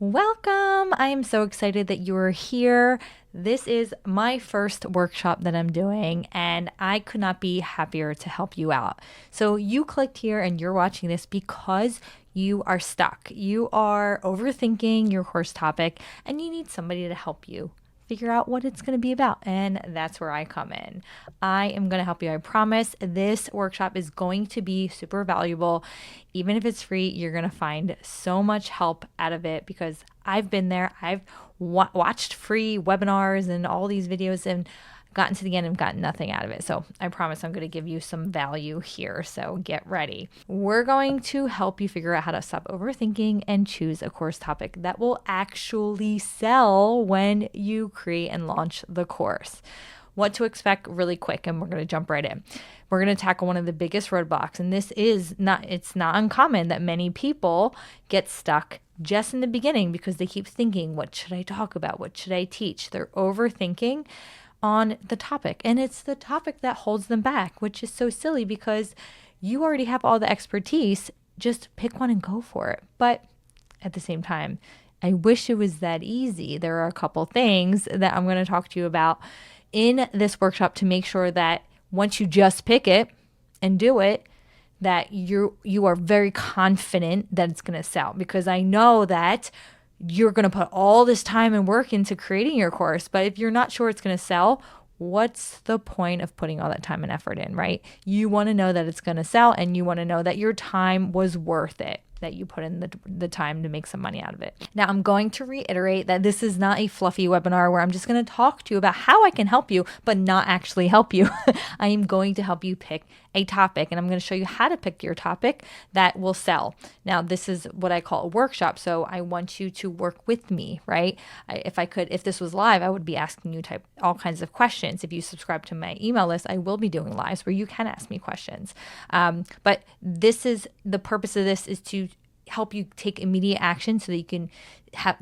Welcome. I am so excited that you are here. This is my first workshop that I'm doing, and I could not be happier to help you out. So, you clicked here and you're watching this because you are stuck. You are overthinking your course topic, and you need somebody to help you figure out what it's going to be about. And that's where I come in. I am going to help you. I promise this workshop is going to be super valuable. Even if it's free, you're going to find so much help out of it because I've been there. I've watched free webinars and all these videos and gotten to the end and gotten nothing out of it. So I promise I'm going to give you some value here. So get ready. We're going to help you figure out how to stop overthinking and choose a course topic that will actually sell when you create and launch the course. What to expect really quick, and we're going to jump right in. We're going to tackle one of the biggest roadblocks, and it's not uncommon that many people get stuck just in the beginning because they keep thinking, what should I talk about? What should I teach? They're overthinking on the topic. And it's the topic that holds them back, which is so silly because you already have all the expertise. Just pick one and go for it. But at the same time, I wish it was that easy. There are a couple things that I'm going to talk to you about in this workshop to make sure that once you just pick it and do it, that you are very confident that it's going to sell. Because I know that you're going to put all this time and work into creating your course, but if you're not sure it's going to sell, what's the point of putting all that time and effort in, right? You want to know that it's going to sell, and you want to know that your time was worth it, that you put in the time to make some money out of it. Now, I'm going to reiterate that this is not a fluffy webinar where I'm just going to talk to you about how I can help you, but not actually help you. I am going to help you pick a topic, and I'm going to show you how to pick your topic that will sell. Now, this is what I call a workshop, so I want you to work with me, right? If this was live, I would be asking you all kinds of questions. If you subscribe to my email list, I will be doing lives where you can ask me questions. But the purpose of this is to help you take immediate action so that you can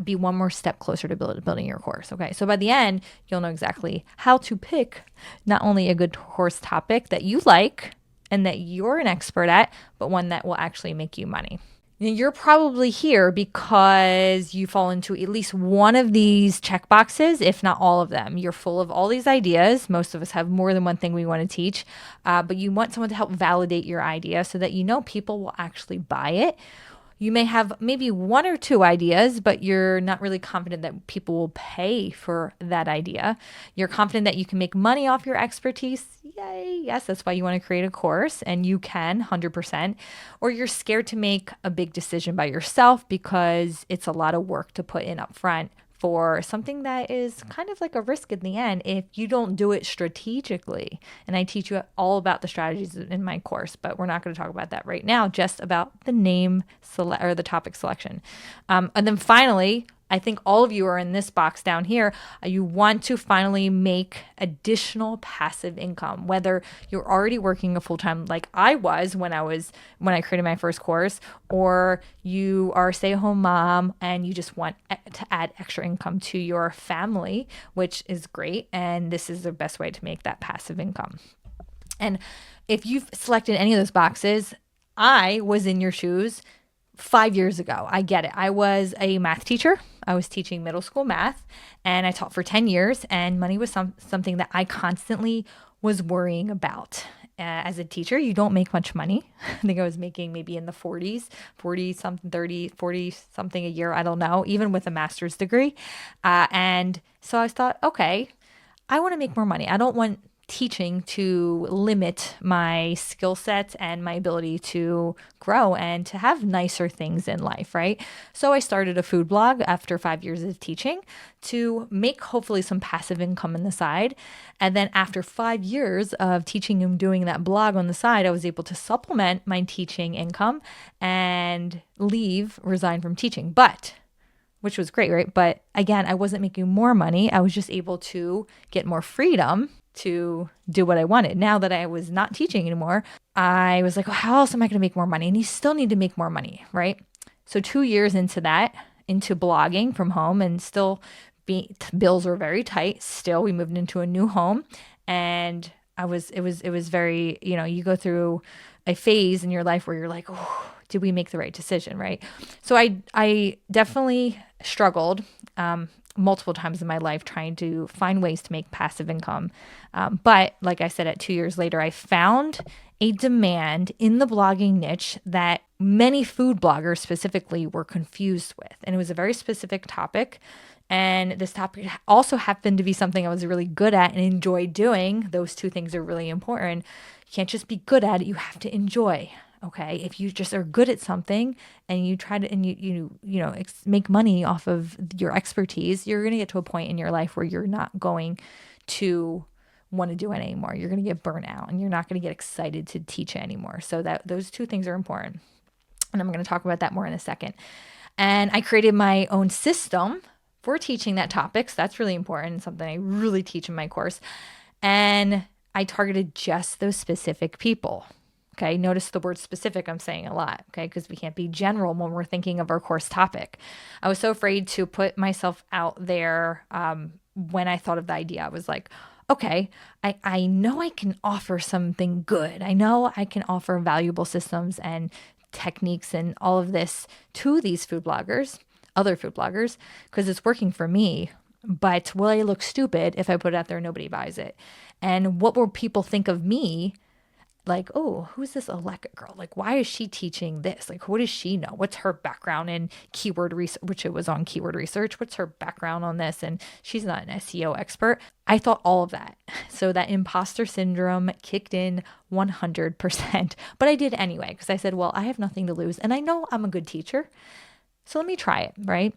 be one more step closer to building your course. Okay, so by the end, you'll know exactly how to pick not only a good course topic that you like and that you're an expert at, but one that will actually make you money. Now, you're probably here because you fall into at least one of these check boxes, if not all of them. You're full of all these ideas. Most of us have more than one thing we want to teach, but you want someone to help validate your idea so that you know people will actually buy it. You may have maybe one or two ideas, but you're not really confident that people will pay for that idea. You're confident that you can make money off your expertise. Yay. Yes, that's why you want to create a course, and you can 100%. Or you're scared to make a big decision by yourself because it's a lot of work to put in up front for something that is kind of like a risk in the end if you don't do it strategically. And I teach you all about the strategies in my course, but we're not going to talk about that right now, just about the name or the topic selection. And then finally, I think all of you are in this box down here. You want to finally make additional passive income, whether you're already working a full-time like I was when I created my first course, or you are a stay-at-home mom and you just want to add extra income to your family, which is great. And this is the best way to make that passive income. And if you've selected any of those boxes, I was in your shoes 5 years ago. I get it. I was a math teacher. I was teaching middle school math, and I taught for 10 years, and money was something that I constantly was worrying about. As a teacher, you don't make much money. I think I was making maybe in the 40 something, 30, 40 something a year. I don't know, even with a master's degree. And so I thought, okay, I want to make more money. I don't want teaching to limit my skill sets and my ability to grow and to have nicer things in life, right? So I started a food blog after 5 years of teaching to make hopefully some passive income on the side. And then after 5 years of teaching and doing that blog on the side, I was able to supplement my teaching income and resign from teaching. Which was great, right? But again, I wasn't making more money. I was just able to get more freedom to do what I wanted. Now that I was not teaching anymore, I was like, well, how else am I going to make more money? And you still need to make more money, right? So 2 years into blogging from home, and still bills were very tight. Still, we moved into a new home, and it was very, you go through a phase in your life where you're like, oh, did we make the right decision, right? So I definitely struggled multiple times in my life trying to find ways to make passive income. But like I said, at 2 years later, I found a demand in the blogging niche that many food bloggers specifically were confused with. And it was a very specific topic. And this topic also happened to be something I was really good at and enjoyed doing. Those two things are really important. You can't just be good at it, you have to enjoy. Okay, if you just are good at something and you try to and make money off of your expertise, you're going to get to a point in your life where you're not going to want to do it anymore. You're going to get burnt out and you're not going to get excited to teach it anymore. So that those two things are important. And I'm going to talk about that more in a second. And I created my own system for teaching that topic. So that's really important, something I really teach in my course. And I targeted just those specific people. Okay, notice the word specific I'm saying a lot, okay, because we can't be general when we're thinking of our course topic. I was so afraid to put myself out there when I thought of the idea. I was like, okay, I know I can offer something good. I know I can offer valuable systems and techniques and all of this to these food bloggers, other food bloggers, because it's working for me. But will I look stupid if I put it out there and nobody buys it? And what will people think of me? Like, oh, who's this Aleka girl? Like, why is she teaching this? Like, what does she know? What's her background in keyword research, which it was on keyword research? What's her background on this? And she's not an SEO expert. I thought all of that. So that imposter syndrome kicked in 100%. But I did anyway, because I said, well, I have nothing to lose. And I know I'm a good teacher. So let me try it, right?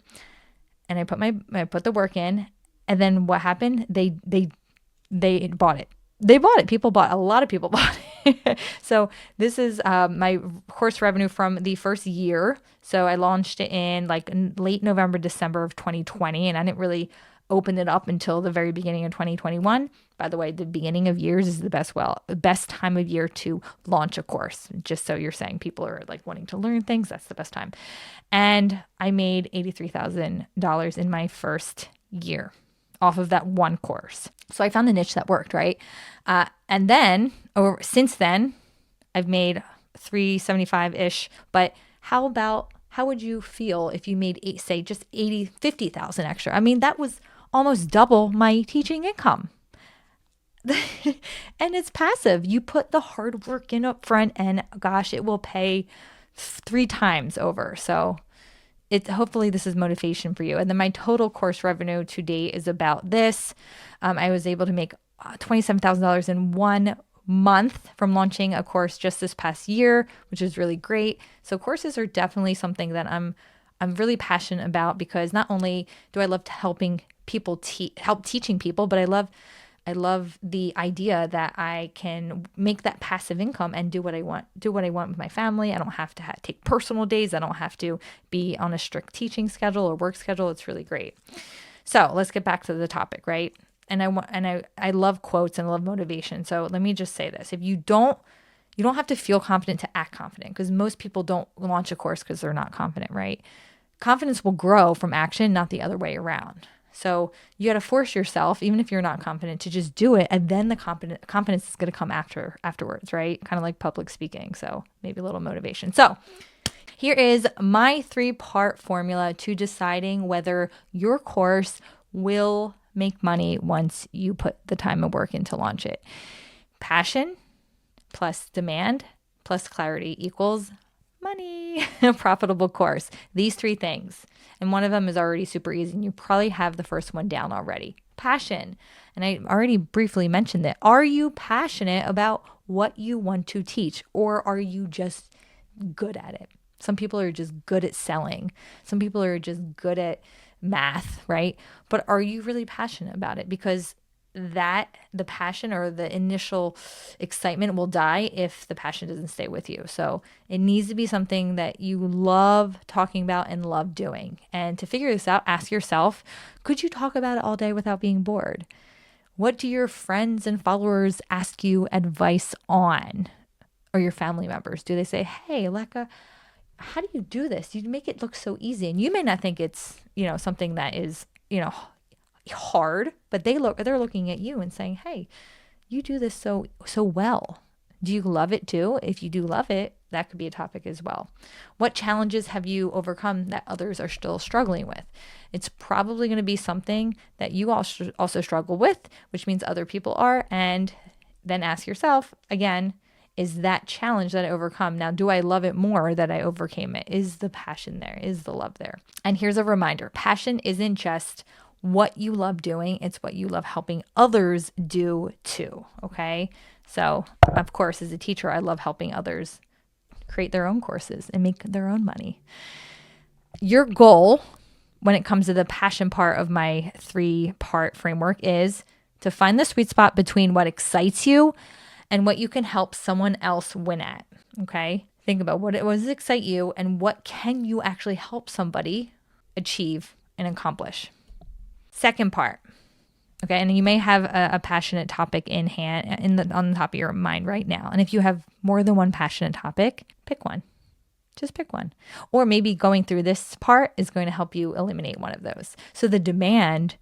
And I put the work in. And then what happened? They bought it. They bought it. A lot of people bought it. So this is my course revenue from the first year. So I launched it in like late November, December of 2020, and I didn't really open it up until the very beginning of 2021. By the way, the beginning of years is the best time of year to launch a course. Just so you're saying people are like wanting to learn things, that's the best time. And I made $83,000 in my first year off of that one course. So I found the niche that worked, right? And then, or since then, I've made 375-ish. But how would you feel if you made, say, just 50,000 extra? I mean, that was almost double my teaching income. And it's passive. You put the hard work in up front and gosh, it will pay 3 times over. So hopefully this is motivation for you. And then my total course revenue to date is about this. I was able to make $27,000 in 1 month from launching a course just this past year, which is really great. So courses are definitely something that I'm really passionate about, because not only do I love helping people help teaching people, but I love the idea that I can make that passive income and do what I want with my family. I don't have to take personal days. I don't have to be on a strict teaching schedule or work schedule. It's really great. So let's get back to the topic, right? And I love quotes and I love motivation. So let me just say this. If you don't have to feel confident to act confident, because most people don't launch a course because they're not confident, right? Confidence will grow from action, not the other way around. So you got to force yourself, even if you're not confident, to just do it. And then the confidence is going to come afterwards, right? Kind of like public speaking. So maybe a little motivation. So here is my 3-part formula to deciding whether your course will make money once you put the time and work in to launch it. Passion plus demand plus clarity equals money. A profitable course. These 3 things. And one of them is already super easy. And you probably have the first one down already. Passion. And I already briefly mentioned that. Are you passionate about what you want to teach? Or are you just good at it? Some people are just good at selling. Some people are just good at math, right? But are you really passionate about it? Because the passion or the initial excitement will die if the passion doesn't stay with you. So it needs to be something that you love talking about and love doing. And to figure this out, ask yourself, could you talk about it all day without being bored? What do your friends and followers ask you advice on? Or your family members? Do they say, hey, Aleka, how do you do this? You make it look so easy. And you may not think it's, something that is, hard, but they're looking at you and saying, hey, you do this so well. Do you love it too? If you do love it, That could be a topic as well. What challenges have you overcome that others are still struggling with? It's probably going to be something that you also struggle with, which means other people are. And then ask yourself again, is that challenge that I overcome? Now, do I love it more that I overcame it? Is the passion there? Is the love there? And here's a reminder, passion isn't just what you love doing, it's what you love helping others do too. Okay. So, of course, as a teacher, I love helping others create their own courses and make their own money. Your goal when it comes to the passion part of my 3-part framework is to find the sweet spot between what excites you and what you can help someone else win at. Okay. Think about what does excite you and what can you actually help somebody achieve and accomplish. Second part. Okay. And you may have a passionate topic in hand on the top of your mind right now. And if you have more than one passionate topic, pick one. Just pick one. Or maybe going through this part is going to help you eliminate one of those. So the demand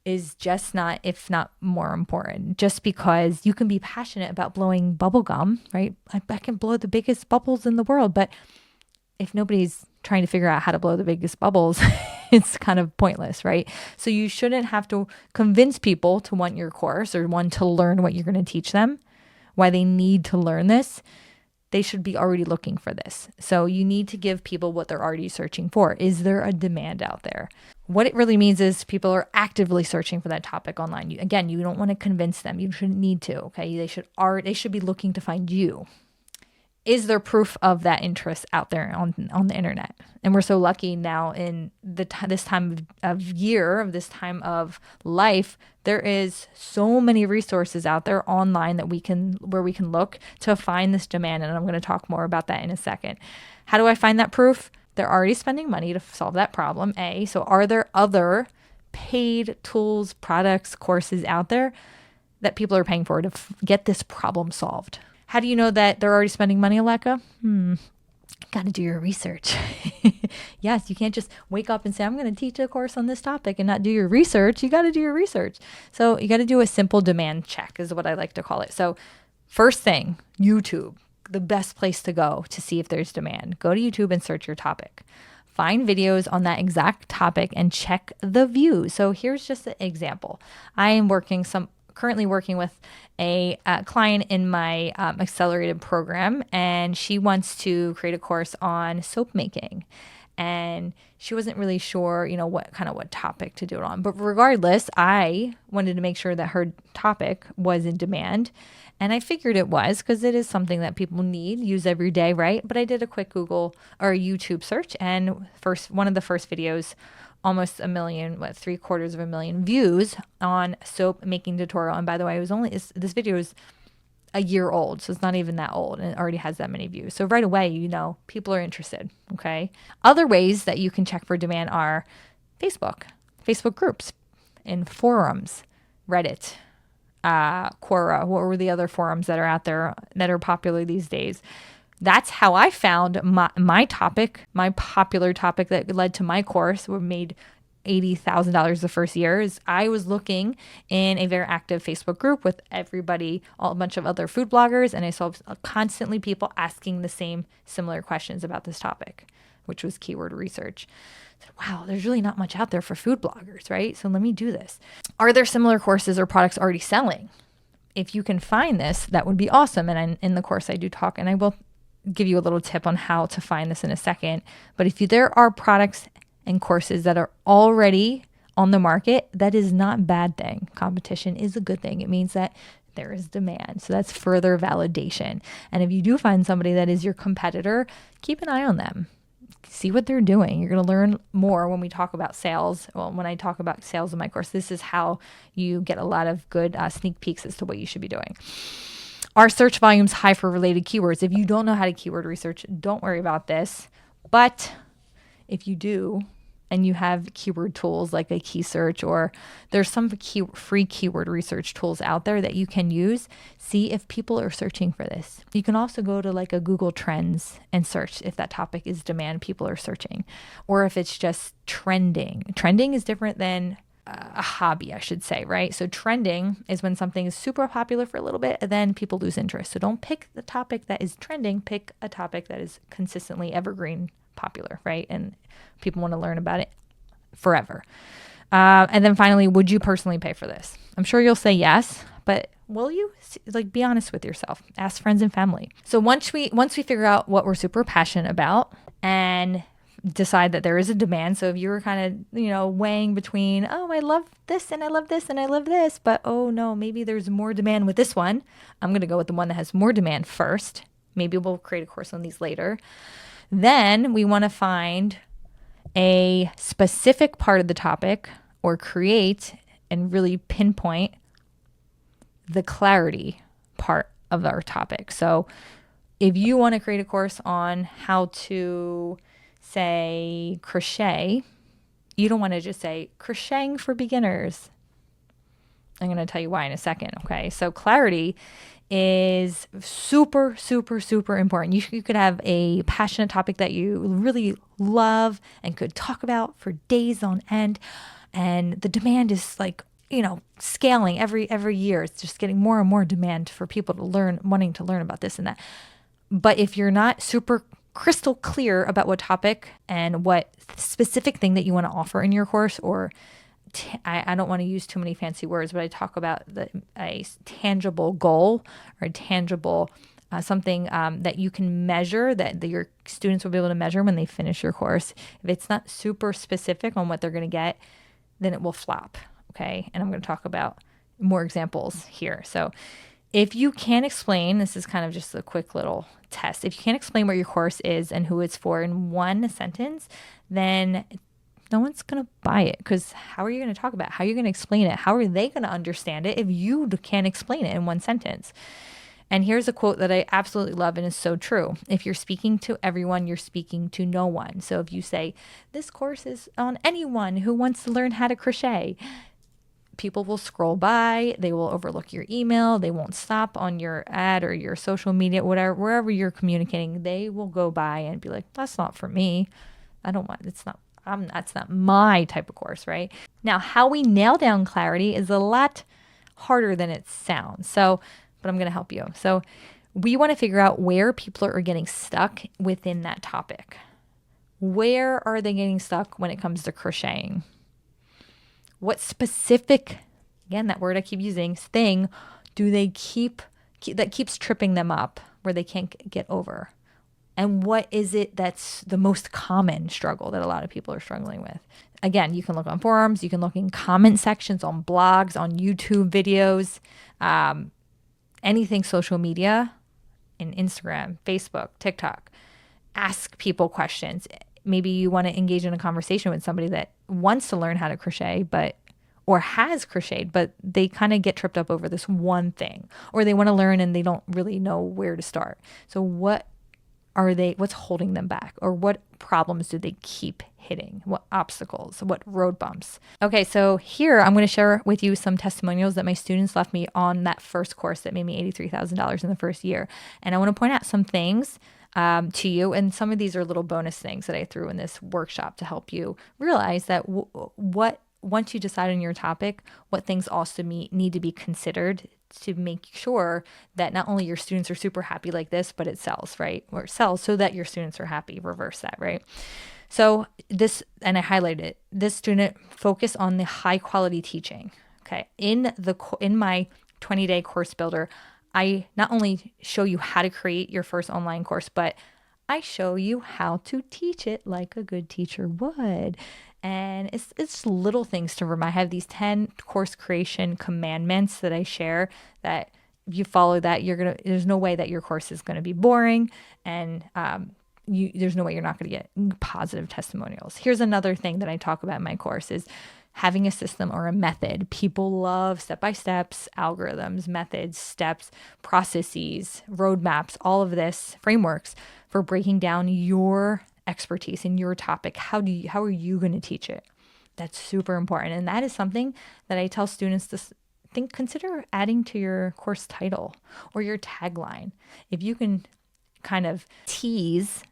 is just not, if not more important, just because you can be passionate about blowing bubble gum, right? I can blow the biggest bubbles in the world, but if nobody's trying to figure out how to blow the biggest bubbles, it's kind of pointless, right? So you shouldn't have to convince people to want your course or want to learn what you're going to teach them, why they need to learn this. They should be already looking for this. So you need to give people what they're already searching for. Is there a demand out there? What it really means is people are actively searching for that topic online. Again, you don't want to convince them. You shouldn't need to, okay? They should be looking to find you. Is there proof of that interest out there on the internet? And we're so lucky now in this time of year, this time of life, there is so many resources out there online that where we can look to find this demand. And I'm going to talk more about that in a second. How do I find that proof? They're already spending money to solve that problem, A. So are there other paid tools, products, courses out there that people are paying for to get this problem solved? How do you know that they're already spending money, Aleka? Got to do your research. Yes, you can't just wake up and say, I'm going to teach a course on this topic and not do your research. You got to do your research. So you got to do a simple demand check is what I like to call it. So first thing, YouTube, the best place to go to see if there's demand. Go to YouTube and search your topic. Find videos on that exact topic and check the views. So here's just an example. I am currently working with a client in my accelerated program, and she wants to create a course on soap making. And she wasn't really sure, what topic to do it on. But regardless, I wanted to make sure that her topic was in demand. And I figured it was because it is something that people use every day, right? But I did a quick Google or YouTube search, and one of the first videos, almost 1 million, 750,000 views on soap making tutorial. And by the way, this video is a year old, so it's not even that old, and it already has that many views. So right away, people are interested. Okay. Other ways that you can check for demand are Facebook groups, and forums, Reddit, Quora. What were the other forums that are out there that are popular these days? That's how I found my topic, my popular topic that led to my course, made $80,000 the first year. Is I was looking in a very active Facebook group with everybody, a bunch of other food bloggers, and I saw constantly people asking the same similar questions about this topic, which was keyword research. Wow, there's really not much out there for food bloggers, right? So let me do this. Are there similar courses or products already selling? If you can find this, that would be awesome. And in the course I do talk, and I will give you a little tip on how to find this in a second. But if there are products and courses that are already on the market, that is not a bad thing. Competition is a good thing. It means that there is demand. So that's further validation. And if you do find somebody that is your competitor, keep an eye on them. See what they're doing. You're going to learn more when we talk about sales. Well, when I talk about sales in my course, this is how you get a lot of good sneak peeks as to what you should be doing. Are search volumes high for related keywords? If you don't know how to keyword research, don't worry about this. But if you do, and you have keyword tools like a key search, or there's some free keyword research tools out there that you can use, see if people are searching for this. You can also go to like a Google Trends and search if that topic is demand, people are searching, or if it's just trending. Trending is different than a hobby, I should say, right? So trending is when something is super popular for a little bit and then people lose interest. So don't pick the topic that is trending, pick a topic that is consistently evergreen popular, right? And people want to learn about it forever. And then finally, would you personally pay for this? I'm sure you'll say yes, but will you? Like, be honest with yourself. Ask friends and family. So once we figure out what we're super passionate about and decide that there is a demand. So if you were kind of, weighing between, oh, I love this and I love this and I love this, but oh no, maybe there's more demand with this one. I'm going to go with the one that has more demand first. Maybe we'll create a course on these later. Then we want to find a specific part of the topic or create and really pinpoint the clarity part of our topic. So if you want to create a course on how to say crochet, you don't want to just say crocheting for beginners. I'm going to tell you why in a second. Okay. So clarity is super, super, super important. You could have a passionate topic that you really love and could talk about for days on end. And the demand is like, scaling every year. It's just getting more and more demand for people to learn, wanting to learn about this and that. But if you're not super crystal clear about what topic and what specific thing that you want to offer in your course, or I don't want to use too many fancy words, but I talk about a tangible goal or a tangible something that you can measure, that your students will be able to measure when they finish your course. If it's not super specific on what they're going to get, then it will flop. Okay. And I'm going to talk about more examples here. So if you can't explain, this is kind of just a quick little test. If you can't explain what your course is and who it's for in one sentence, then no one's going to buy it, because how are you going to talk about it? How are you going to explain it? How are they going to understand it if you can't explain it in one sentence? And here's a quote that I absolutely love and is so true. If you're speaking to everyone, you're speaking to no one. So if you say, this course is on anyone who wants to learn how to crochet, people will scroll by, they will overlook your email, they won't stop on your ad or your social media, whatever, wherever you're communicating, they will go by and be like, that's not for me. That's not my type of course, right? Now, how we nail down clarity is a lot harder than it sounds. But I'm going to help you. So we want to figure out where people are getting stuck within that topic. Where are they getting stuck when it comes to crocheting? What specific, again, that word I keep using, thing do they keep that keeps tripping them up where they can't get over? And what is it that's the most common struggle that a lot of people are struggling with? Again, you can look on forums, you can look in comment sections, on blogs, on YouTube videos, anything social media, in Instagram, Facebook, TikTok. Ask people questions. Maybe you want to engage in a conversation with somebody that wants to learn how to crochet, or has crocheted, but they kind of get tripped up over this one thing, or they want to learn and they don't really know where to start. So what's holding them back, or what problems do they keep hitting? What obstacles, what road bumps? Okay, so here I'm going to share with you some testimonials that my students left me on that first course that made me $83,000 in the first year. And I want to point out some things to you. And some of these are little bonus things that I threw in this workshop to help you realize that once you decide on your topic, what things also need to be considered to make sure that not only your students are super happy like this, but it sells, right? Or it sells so that your students are happy. Reverse that, right? So this, and I highlighted it, this student focus on the high quality teaching. Okay. In my 20-day course builder, I not only show you how to create your first online course, but I show you how to teach it like a good teacher would. And it's little things to remember. I have these 10 course creation commandments that I share that if you follow that, there's no way that your course is going to be boring, and there's no way you're not going to get positive testimonials. Here's another thing that I talk about in my course is having a system or a method. People love step-by-steps, algorithms, methods, steps, processes, roadmaps, all of this, frameworks for breaking down your expertise in your topic. How are you going to teach it? That's super important. And that is something that I tell students to consider adding to your course title or your tagline. If you can kind of tease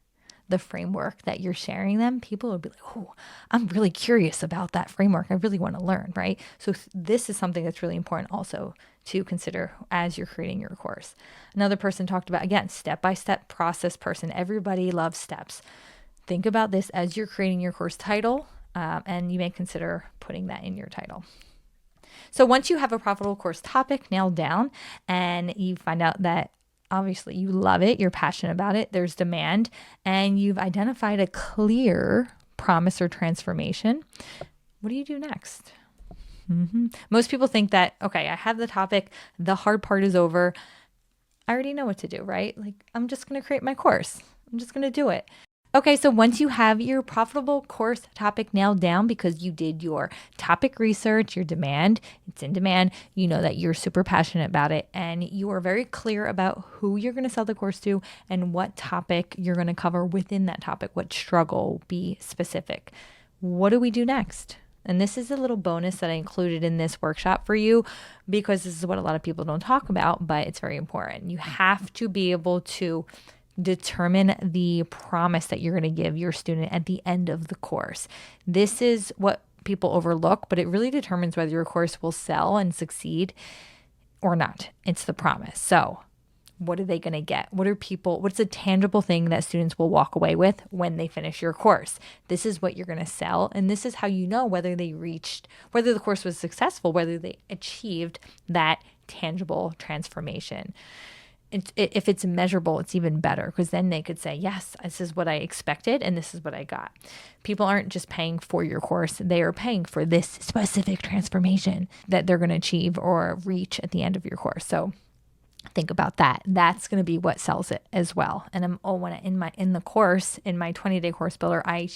the framework that you're sharing them, people will be like, oh, I'm really curious about that framework. I really want to learn, right? So this is something that's really important also to consider as you're creating your course. Another person talked about, again, step-by-step process person. Everybody loves steps. Think about this as you're creating your course title, and you may consider putting that in your title. So once you have a profitable course topic nailed down and you find out that obviously you love it, you're passionate about it, there's demand, and you've identified a clear promise or transformation, what do you do next? Most people think that, okay, I have the topic, the hard part is over. I already know what to do, right? Like, I'm just going to create my course. I'm just going to do it. Okay, so once you have your profitable course topic nailed down because you did your topic research, your demand, it's in demand, you know that you're super passionate about it, and you are very clear about who you're going to sell the course to and what topic you're going to cover within that topic, what struggle, be specific. What do we do next? And this is a little bonus that I included in this workshop for you because this is what a lot of people don't talk about, but it's very important. You have to be able to determine the promise that you're going to give your student at the end of the course. This is what people overlook, but it really determines whether your course will sell and succeed or not. It's the promise. So what are they going to get? What's a tangible thing that students will walk away with when they finish your course? This is what you're going to sell. And this is how you know whether the course was successful, whether they achieved that tangible transformation. If it's measurable, it's even better because then they could say, yes, this is what I expected and this is what I got. People aren't just paying for your course. They are paying for this specific transformation that they're going to achieve or reach at the end of your course. So think about that. That's going to be what sells it as well. And in my 20-day course builder, I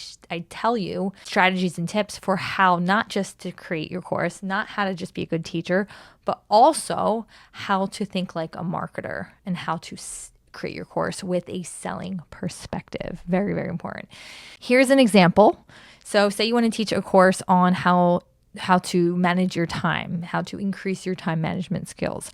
tell you strategies and tips for how not just to create your course, not how to just be a good teacher, but also how to think like a marketer and how to create your course with a selling perspective. Very, very important. Here's an example. So say you want to teach a course on how to manage your time, how to increase your time management skills.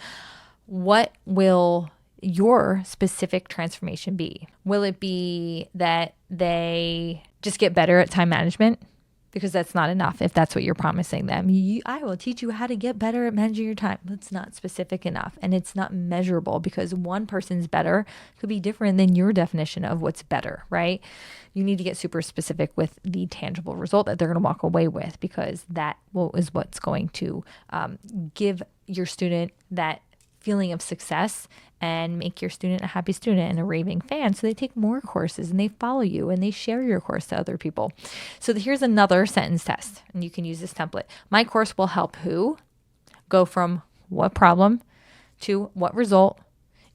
What will your specific transformation be? Will it be that they just get better at time management? Because that's not enough if that's what you're promising them. I will teach you how to get better at managing your time. That's not specific enough, and it's not measurable because one person's better could be different than your definition of what's better, right? You need to get super specific with the tangible result that they're going to walk away with because that is what's going to give your student that feeling of success and make your student a happy student and a raving fan. So they take more courses and they follow you and they share your course to other people. So here's another sentence test, and you can use this template. My course will help who go from what problem to what result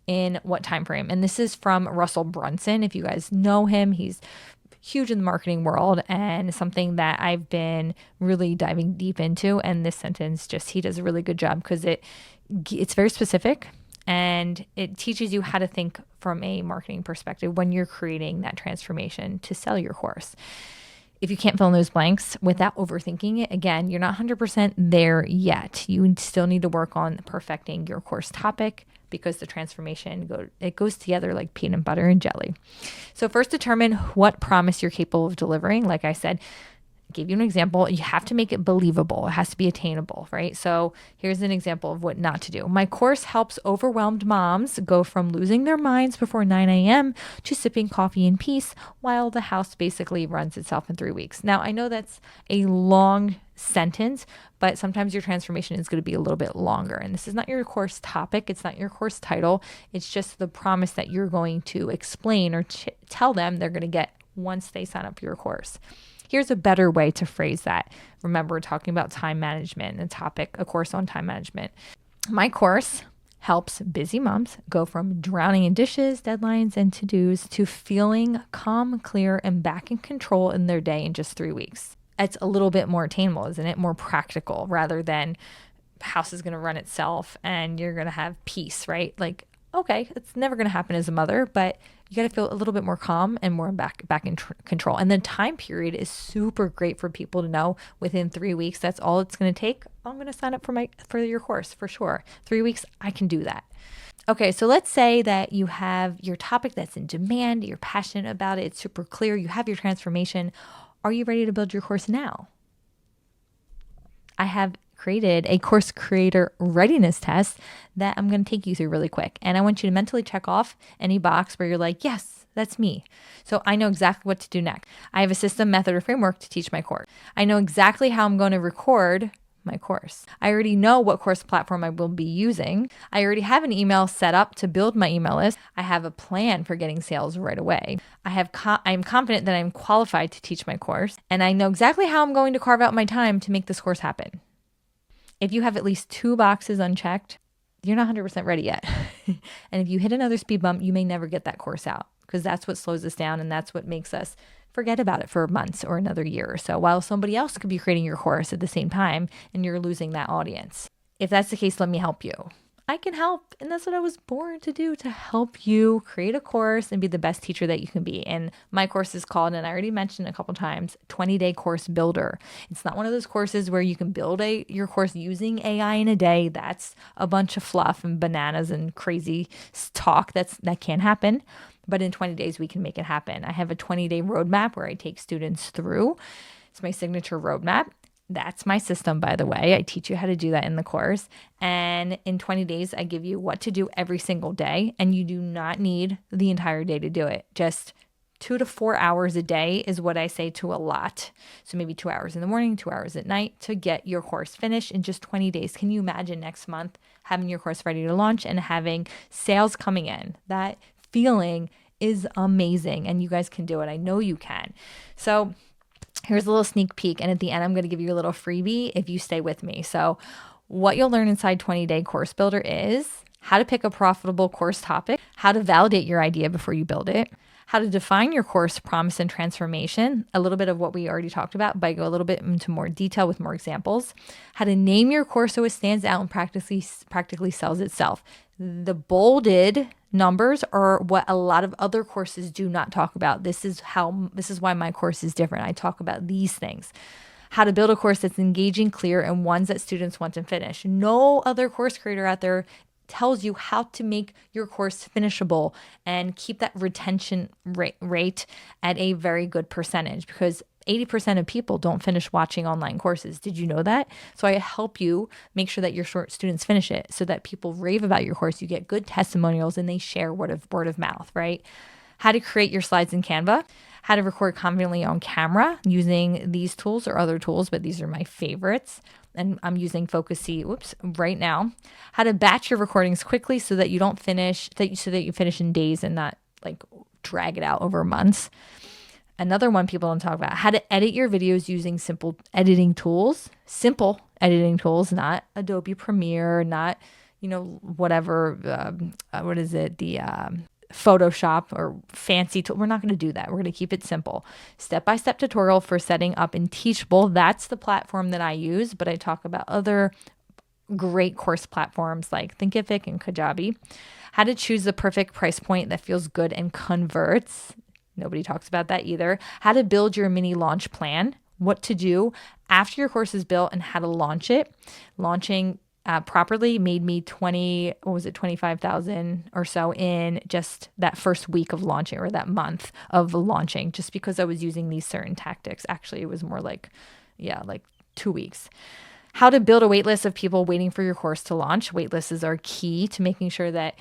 in what time frame. And this is from Russell Brunson. If you guys know him, he's huge in the marketing world and something that I've been really diving deep into. And this sentence he does a really good job because it's very specific and it teaches you how to think from a marketing perspective when you're creating that transformation to sell your course. If you can't fill in those blanks without overthinking it, again, you're not 100% there yet. You still need to work on perfecting your course topic because the transformation goes together like peanut butter and jelly. So first determine what promise you're capable of delivering. Like I said, gave you an example. You have to make it believable. It has to be attainable, right? So here's an example of what not to do. My course helps overwhelmed moms go from losing their minds before 9 a.m. to sipping coffee in peace while the house basically runs itself in 3 weeks. Now, I know that's a long sentence, but sometimes your transformation is going to be a little bit longer. And this is not your course topic. It's not your course title. It's just the promise that you're going to explain or tell them they're going to get once they sign up for your course. Here's a better way to phrase that. Remember, we're talking about time management, a course on time management. My course helps busy moms go from drowning in dishes, deadlines, and to-dos to feeling calm, clear, and back in control in their day in just 3 weeks. It's a little bit more attainable, isn't it? More practical rather than house is going to run itself and you're going to have peace, right? Like Okay, it's never going to happen as a mother, but you got to feel a little bit more calm and more back in control. And then time period is super great for people to know within 3 weeks. That's all it's going to take. I'm going to sign up for your course for sure. 3 weeks, I can do that. Okay, so let's say that you have your topic that's in demand, you're passionate about it, it's super clear, you have your transformation. Are you ready to build your course now? I have created a course creator readiness test that I'm going to take you through really quick. And I want you to mentally check off any box where you're like, yes, that's me. So I know exactly what to do next. I have a system, method, or framework to teach my course. I know exactly how I'm going to record my course. I already know what course platform I will be using. I already have an email set up to build my email list. I have a plan for getting sales right away. I'm confident that I'm qualified to teach my course, and I know exactly how I'm going to carve out my time to make this course happen. If you have at least 2 boxes unchecked, you're not 100% ready yet. And if you hit another speed bump, you may never get that course out, because that's what slows us down and that's what makes us forget about it for months or another year or so, while somebody else could be creating your course at the same time and you're losing that audience. If that's the case, let me help you. I can help. And that's what I was born to do, to help you create a course and be the best teacher that you can be. And my course is called, and I already mentioned a couple times, 20-day course builder. It's not one of those courses where you can build your course using AI in a day. That's a bunch of fluff and bananas and crazy talk. That can't happen. But in 20 days, we can make it happen. I have a 20-day roadmap where I take students through. It's my signature roadmap. That's my system, by the way. I teach you how to do that in the course. And in 20 days, I give you what to do every single day. And you do not need the entire day to do it. Just 2 to 4 hours a day is what I say to a lot. So maybe 2 hours in the morning, 2 hours at night to get your course finished in just 20 days. Can you imagine next month having your course ready to launch and having sales coming in? That feeling is amazing, and you guys can do it. I know you can. So here's a little sneak peek, and at the end, I'm going to give you a little freebie if you stay with me. So what you'll learn inside 20-day course builder is how to pick a profitable course topic, how to validate your idea before you build it, how to define your course promise and transformation, a little bit of what we already talked about, but I go a little bit into more detail with more examples, how to name your course so it stands out and practically sells itself. The bolded numbers are what a lot of other courses do not talk about. This is why my course is different. I talk about these things. How to build a course that's engaging, clear, and ones that students want to finish. No other course creator out there tells you how to make your course finishable and keep that retention rate at a very good percentage, because 80% of people don't finish watching online courses. Did you know that? So I help you make sure that your students finish it so that people rave about your course. You get good testimonials and they share word of mouth, right? How to create your slides in Canva, how to record confidently on camera using these tools or other tools, but these are my favorites. And I'm using Focus C, right now. How to batch your recordings quickly so that you don't finish, so that you finish in days and not like drag it out over months. Another one people don't talk about, how to edit your videos using simple editing tools, not Adobe Premiere, not, whatever, Photoshop or fancy tool. We're not going to do that. We're going to keep it simple. Step-by-step tutorial for setting up in Teachable. That's the platform that I use, but I talk about other great course platforms like Thinkific and Kajabi. How to choose the perfect price point that feels good and converts. Nobody talks about that either. How to build your mini launch plan, what to do after your course is built and how to launch it. Launching properly made me 25,000 or so in just that first week of launching, or that month of launching, just because I was using these certain tactics. Actually, it was more like 2 weeks. How to build a wait list of people waiting for your course to launch. Wait lists are key to making sure that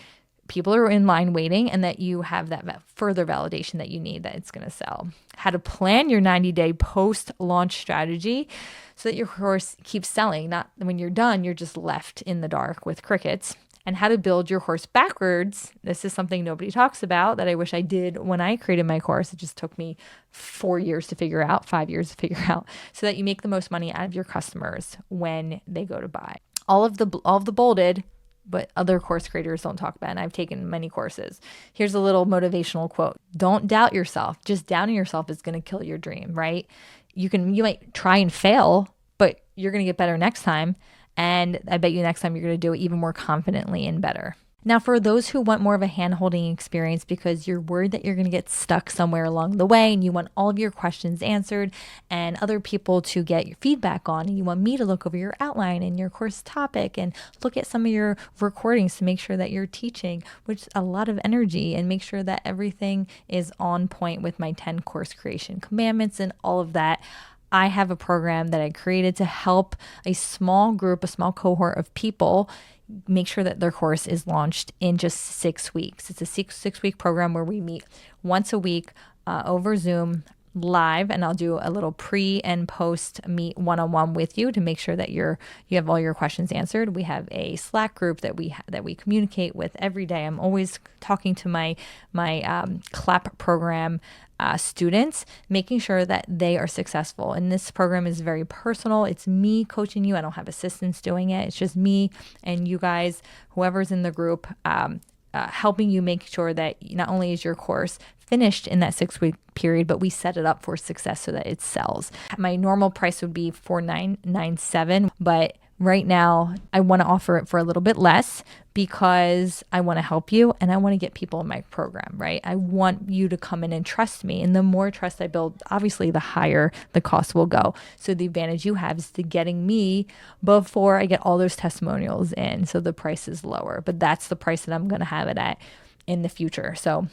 people are in line waiting and that you have that further validation that you need that it's going to sell. How to plan your 90-day post-launch strategy so that your course keeps selling. Not when you're done, you're just left in the dark with crickets. And how to build your course backwards. This is something nobody talks about that I wish I did when I created my course. It just took me 4 years to figure out, 5 years to figure out, so that you make the most money out of your customers when they go to buy. All of the bolded, but other course creators don't talk about, and I've taken many courses. Here's a little motivational quote. Don't doubt yourself. Just doubting yourself is going to kill your dream, right? You might try and fail, but you're going to get better next time. And I bet you next time you're going to do it even more confidently and better. Now, for those who want more of a hand-holding experience because you're worried that you're going to get stuck somewhere along the way and you want all of your questions answered and other people to get your feedback on, and you want me to look over your outline and your course topic and look at some of your recordings to make sure that you're teaching, which is a lot of energy, and make sure that everything is on point with my 10 course creation commandments and all of that. I have a program that I created to help a small group, a small cohort of people make sure that their course is launched in just 6 weeks. It's a six-week program where we meet once a week over Zoom live, and I'll do a little pre and post meet one-on-one with you to make sure that you have all your questions answered. We have a Slack group that we communicate with every day. I'm always talking to my CLAP program students, making sure that they are successful. And this program is very personal. It's me coaching you. I don't have assistants doing it. It's just me and you guys, whoever's in the group, helping you make sure that not only is your course finished in that 6-week period, but we set it up for success so that it sells. My normal price would be $4,997, but right now I want to offer it for a little bit less because I want to help you and I want to get people in my program, right? I want you to come in and trust me. And the more trust I build, obviously the higher the cost will go. So the advantage you have is to getting me before I get all those testimonials in. So the price is lower, but that's the price that I'm going to have it at in the future. So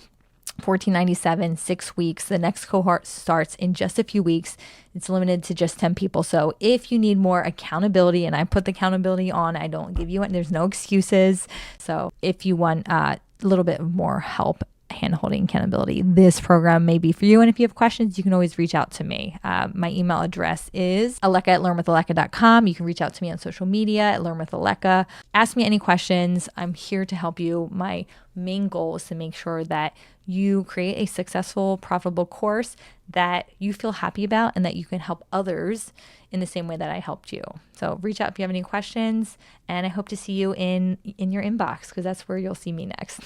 $14.97, 6 weeks. The next cohort starts in just a few weeks. It's limited to just 10 people. So if you need more accountability, and I put the accountability on, I don't give you it. There's no excuses. So if you want a little bit more help, hand-holding accountability, this program may be for you. And if you have questions, you can always reach out to me. My email address is aleka@learnwithaleka.com. You can reach out to me on social media at learnwithaleka. Ask me any questions. I'm here to help you. My main goal is to make sure that you create a successful, profitable course that you feel happy about and that you can help others in the same way that I helped you. So reach out if you have any questions, and I hope to see you in your inbox, because that's where you'll see me next.